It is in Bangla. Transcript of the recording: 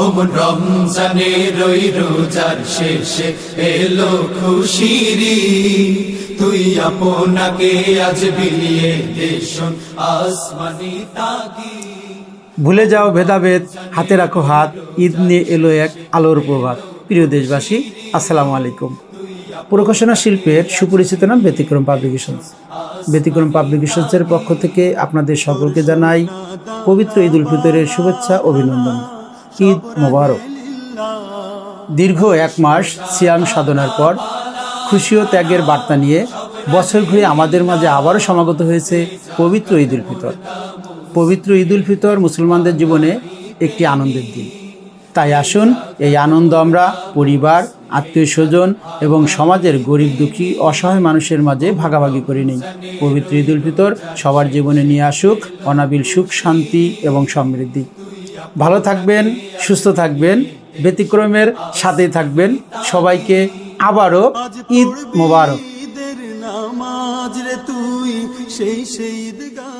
ওমন রমজানের ওই রোজার শেষে এলো খুশির ঈদ, তুই আপনাকে আজ বিলিয়ে দেশন আসমানি তাগিদ। ভুলে যাও ভেদাভেদ, হাতে রাখো হাত, ঈদ নিয়ে এলো এক আলোর প্রভাত। প্রিয় দেশবাসী, আসসালামু আলাইকুম। প্রকাশনা শিল্পের সুপরিচিত নাম ব্যতিক্রম পাবলিকেশনস। ব্যতিক্রম পাবলিকেশনসের পক্ষ থেকে আপনাদের সকলকে জানাই পবিত্র ঈদ উল ফিতরের শুভেচ্ছা, অভিনন্দন। ঈদ মোবারক। দীর্ঘ এক মাস সিয়াম সাধনার পর খুশি ও ত্যাগের বার্তা নিয়ে বছর ঘুরে আমাদের মাঝে আবারও সমাগত হয়েছে পবিত্র ঈদ উল ফিতর। পবিত্র ঈদ উল ফিতর মুসলমানদের জীবনে একটি আনন্দের দিন। তাই আসুন এই আনন্দ আমরা পরিবার, আত্মীয় স্বজন এবং সমাজের গরিব দুঃখী অসহায় মানুষের মাঝে ভাগাভাগি করে নিই। পবিত্র ঈদ উল ফিতর সবার জীবনে নিয়ে আসুক অনাবিল সুখ, শান্তি এবং সমৃদ্ধি। ভালো থাকবেন, সুস্থ থাকবেন, ব্যতিক্রমের সাথেই থাকবেন। সবাইকে আবারও ঈদ মোবারক। নামাজ রে তুই সেই ঈদগাহ